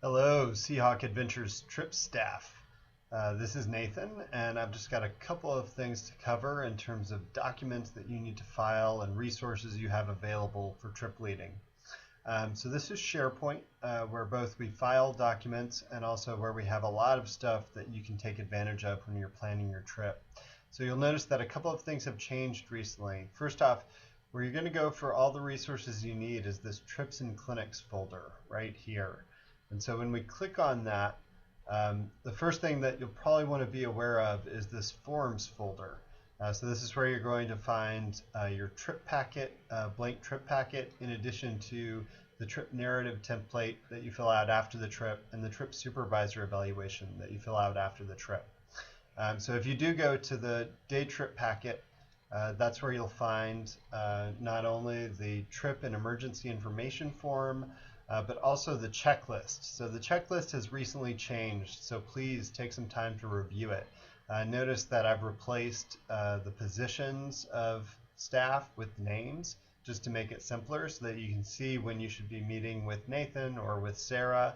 Hello, Seahawk Adventures trip staff. This is Nathan, and I've just got a couple of things to cover in terms of documents that you need to file and resources you have available for trip leading. So this is SharePoint, where both we file documents and also where we have a lot of stuff that you can take advantage of when you're planning your trip. So you'll notice that a couple of things have changed recently. First off, where you're going to go for all the resources you need is this Trips and Clinics folder right here. And so when we click on that, the first thing that you'll probably want to be aware of is this Forms folder. So this is where you're going to find your trip packet, blank trip packet, in addition to the trip narrative template that you fill out after the trip and the trip supervisor evaluation that you fill out after the trip. So if you do go to the day trip packet, that's where you'll find not only the trip and emergency information form, but also the checklist. So the checklist has recently changed, so please take some time to review it. Notice that I've replaced the positions of staff with names just to make it simpler so that you can see when you should be meeting with Nathan or with Sarah,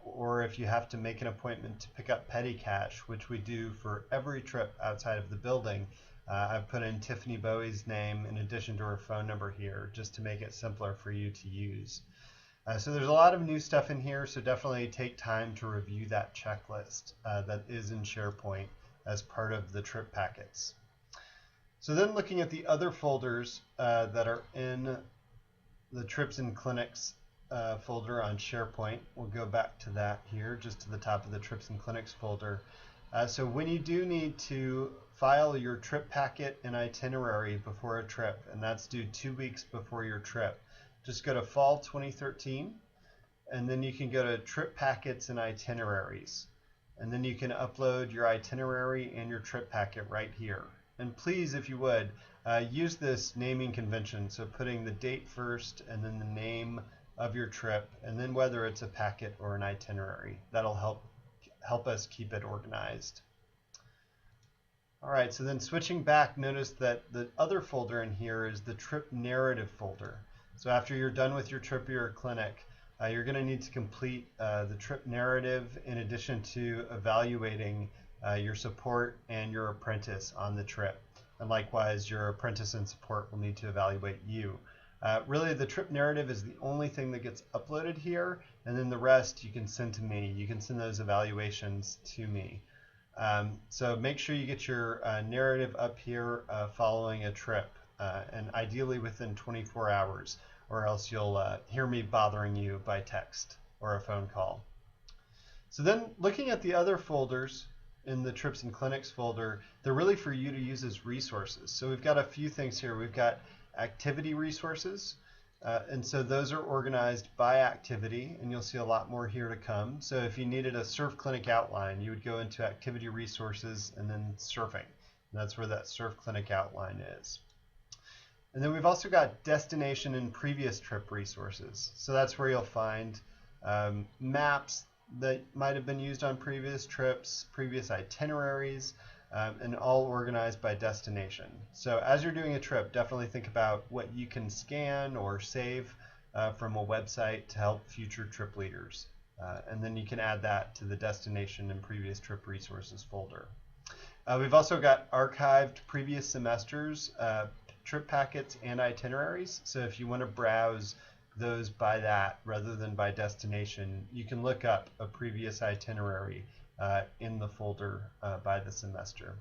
or if you have to make an appointment to pick up petty cash, which we do for every trip outside of the building. I've put in Tiffany Bowie's name in addition to her phone number here just to make it simpler for you to use. So there's a lot of new stuff in here, so definitely take time to review that checklist that is in SharePoint as part of the trip packets. So then looking at the other folders that are in the Trips and Clinics folder on SharePoint, we'll go back to that here, just to the top of the Trips and Clinics folder. So when you do need to file your trip packet and itinerary before a trip, and that's due 2 weeks before your trip, just go to Fall 2013, and then you can go to Trip Packets and Itineraries. And then you can upload your itinerary and your trip packet right here. And please, if you would, use this naming convention, so putting the date first and then the name of your trip, and then whether it's a packet or an itinerary. That'll help us keep it organized. All right, so then switching back, notice that the other folder in here is the trip narrative folder. So after you're done with your trip or your clinic, you're going to need to complete the trip narrative in addition to evaluating your support and your apprentice on the trip. And likewise, your apprentice and support will need to evaluate you. Really, the trip narrative is the only thing that gets uploaded here, and then the rest you can send to me. You can send those evaluations to me. So make sure you get your narrative up here following a trip, and ideally within 24 hours, or else you'll hear me bothering you by text or a phone call. So then looking at the other folders in the Trips and Clinics folder, they're really for you to use as resources. So we've got a few things here. We've got activity resources, and so those are organized by activity, and you'll see a lot more here to come. So if you needed a surf clinic outline, you would go into activity resources and then surfing. And that's where that surf clinic outline is. And then we've also got destination and previous trip resources. So that's where you'll find maps that might have been used on previous trips, previous itineraries, and all organized by destination. So as you're doing a trip, definitely think about what you can scan or save from a website to help future trip leaders. And then you can add that to the destination and previous trip resources folder. We've also got archived previous semesters, trip packets and itineraries. So if you want to browse those by that rather than by destination, you can look up a previous itinerary in the folder by the semester.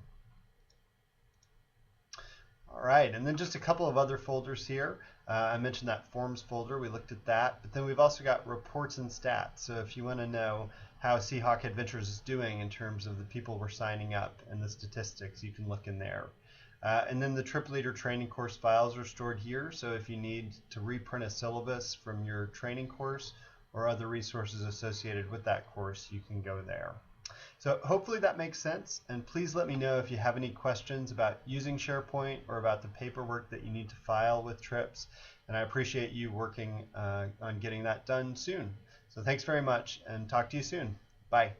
All right, and then just a couple of other folders here. I mentioned that Forms folder, we looked at that, but then we've also got Reports and Stats. So if you want to know how Seahawk Adventures is doing in terms of the people we're signing up and the statistics, you can look in there. And then the Trip Leader training course files are stored here, so if you need to reprint a syllabus from your training course or other resources associated with that course, you can go there. So hopefully that makes sense, and please let me know if you have any questions about using SharePoint or about the paperwork that you need to file with trips, and I appreciate you working on getting that done soon. So thanks very much, and talk to you soon. Bye.